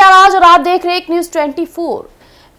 आवाज और आप देख रहे हैं एक न्यूज 24।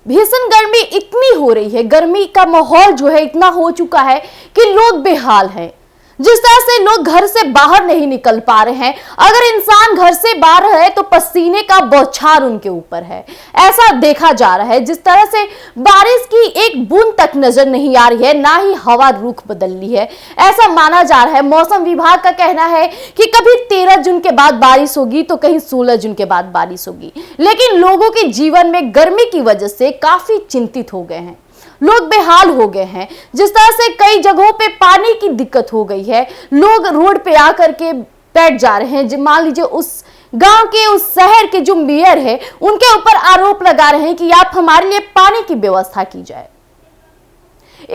भीषण गर्मी इतनी हो रही है, गर्मी का माहौल जो है इतना हो चुका है कि लोग बेहाल हैं। जिस तरह से लोग घर से बाहर नहीं निकल पा रहे हैं, अगर इंसान घर से बाहर है तो पसीने का बौछार उनके ऊपर है, ऐसा देखा जा रहा है। जिस तरह से बारिश की एक बूंद तक नजर नहीं आ रही है, ना ही हवा रुख बदल रही है, ऐसा माना जा रहा है। मौसम विभाग का कहना है कि कभी 13 जून के बाद बारिश होगी तो कहीं 16 जून के बाद बारिश होगी, लेकिन लोगों के जीवन में गर्मी की वजह से काफी चिंतित हो गए हैं, लोग बेहाल हो गए हैं। जिस तरह से कई जगहों पे पानी की दिक्कत हो गई है, लोग रोड पे आकर के बैठ जा रहे हैं। मान लीजिए उस गांव के, उस शहर के जो मेयर है, उनके ऊपर आरोप लगा रहे हैं कि आप हमारे लिए पानी की व्यवस्था की जाए।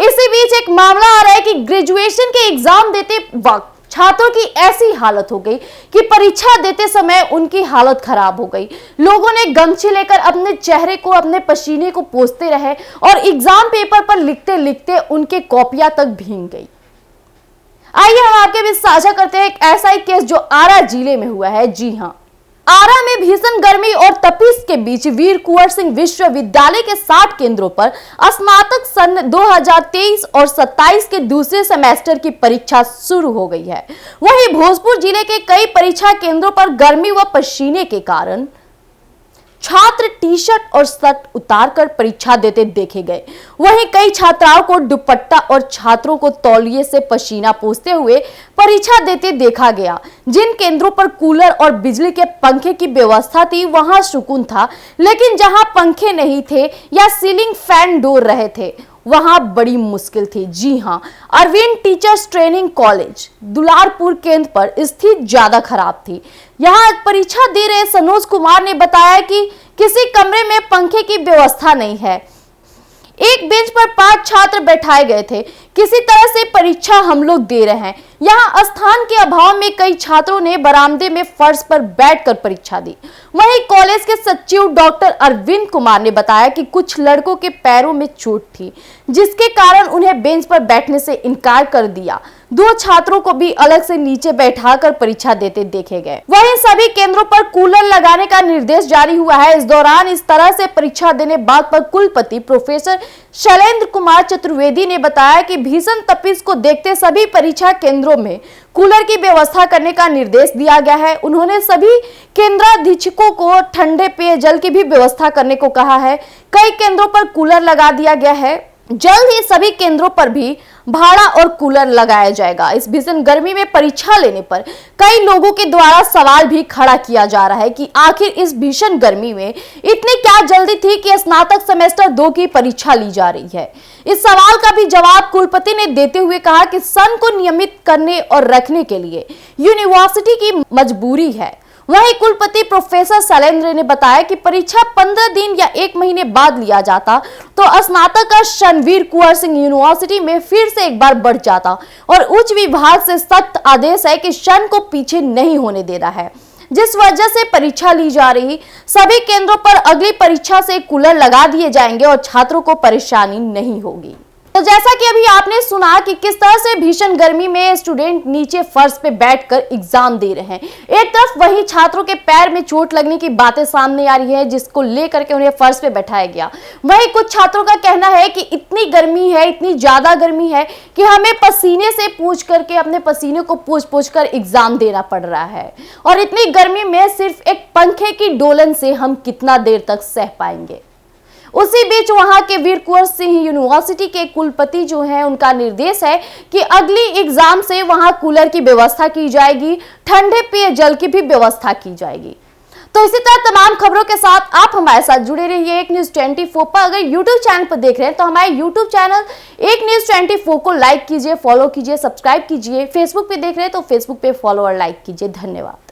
इसी बीच एक मामला आ रहा है कि ग्रेजुएशन के एग्जाम देते वक्त छात्रों की ऐसी हालत हो गई कि परीक्षा देते समय उनकी हालत खराब हो गई। लोगों ने गमछे लेकर अपने चेहरे को, अपने पसीने को पोंछते रहे और एग्जाम पेपर पर लिखते लिखते उनके कॉपियां तक भीग गई। आइए हम आपके बीच साझा करते हैं एक ऐसा ही केस जो आरा जिले में हुआ है। जी हां, आरा में भीषण गर्मी और तपिश के बीच वीर कुंवर सिंह विश्वविद्यालय के 60 केंद्रों पर स्नातक सन 2023 और 27 के दूसरे सेमेस्टर की परीक्षा शुरू हो गई है। वहीं भोजपुर जिले के कई परीक्षा केंद्रों पर गर्मी व पसीने के कारण छात्र टी शर्ट और शर्ट उतारकर परीक्षा देते देखे गए। वहीं कई छात्राओं को दुपट्टा और छात्रों को तौलिए से पसीना पोंछते हुए परीक्षा देते देखा गया। जिन केंद्रों पर कूलर और बिजली के पंखे की व्यवस्था थी वहां सुकून था, लेकिन जहां पंखे नहीं थे या सीलिंग फैन डोल रहे थे वहां बड़ी मुश्किल थी। जी हां, Arvind teachers training college Dularpur केंद्र पर स्थिति ज्यादा खराब थी। यहां परीक्षा दे रहे सनोज कुमार ने बताया कि किसी कमरे में पंखे की व्यवस्था नहीं है, एक बेंच पर 5 छात्र बैठाए गए थे। किसी तरह से परीक्षा हम लोग दे रहे हैं। यहाँ स्थान के अभाव में कई छात्रों ने बरामदे में फर्श पर बैठकर परीक्षा दी। वहीं कॉलेज के सचिव डॉक्टर अरविंद कुमार ने बताया कि कुछ लड़कों के पैरों में चोट थी, जिसके कारण उन्हें बेंच पर बैठने से इनकार कर दिया। 2 छात्रों को भी अलग से नीचे बैठाकर परीक्षा देते देखे गए। वहीं सभी केंद्रों पर कूलर लगाने का निर्देश जारी हुआ है। इस दौरान इस तरह से परीक्षा देने बात पर कुलपति प्रोफेसर शैलेंद्र कुमार चतुर्वेदी ने बताया कि भीषण तपिश को देखते सभी परीक्षा केंद्रों में कूलर की व्यवस्था करने का निर्देश दिया गया है। उन्होंने सभी केंद्राधीक्षकों को ठंडे पेयजल की भी व्यवस्था करने को कहा है। कई केंद्रों पर कूलर लगा दिया गया है, जल्द ही सभी केंद्रों पर भी भाड़ा और कूलर लगाया जाएगा। इस भीषण गर्मी में परीक्षा लेने पर कई लोगों के द्वारा सवाल भी खड़ा किया जा रहा है कि आखिर इस भीषण गर्मी में इतनी क्या जल्दी थी कि स्नातक सेमेस्टर 2 की परीक्षा ली जा रही है। इस सवाल का भी जवाब कुलपति ने देते हुए कहा कि सन को नियमित करने और रखने के लिए यूनिवर्सिटी की मजबूरी है। वहीं कुलपति प्रोफेसर शैलेंद्र ने बताया कि परीक्षा 15 दिन या 1 महीने बाद लिया जाता तो स्नातक का शन वीर कुंवर सिंह यूनिवर्सिटी में फिर से एक बार बढ़ जाता और उच्च विभाग से सख्त आदेश है कि शन को पीछे नहीं होने देना है, जिस वजह से परीक्षा ली जा रही। सभी केंद्रों पर अगली परीक्षा से कूलर लगा दिए जाएंगे और छात्रों को परेशानी नहीं होगी। तो जैसा कि अभी आपने सुना कि किस तरह से भीषण गर्मी में स्टूडेंट नीचे फर्श पे बैठकर एग्जाम दे रहे हैं। एक तरफ वही छात्रों के पैर में चोट लगने की बातें सामने आ रही है, जिसको लेकर के उन्हें फर्श पे बैठाया गया। वहीं कुछ छात्रों का कहना है कि इतनी गर्मी है, इतनी ज्यादा गर्मी है कि हमें पसीने से पूछ करके, अपने पसीने को पूछ कर एग्जाम देना पड़ रहा है, और इतनी गर्मी में सिर्फ एक पंखे की डोलन से हम कितना देर तक सह पाएंगे। उसी बीच वहां के वीर कुंवर सिंह यूनिवर्सिटी के कुलपति जो हैं, उनका निर्देश है कि अगली एग्जाम से वहां कूलर की व्यवस्था की जाएगी, ठंडे पेयजल की भी व्यवस्था की जाएगी। तो इसी तरह तमाम खबरों के साथ आप हमारे साथ जुड़े रहिए एक न्यूज 24 पर। अगर यूट्यूब चैनल पर देख रहे हैं तो हमारे यूट्यूब चैनल एक न्यूज 24 को लाइक कीजिए, फॉलो कीजिए, सब्सक्राइब कीजिए। फेसबुक पे देख रहे हैं तो फेसबुक पे फॉलो और लाइक कीजिए। धन्यवाद।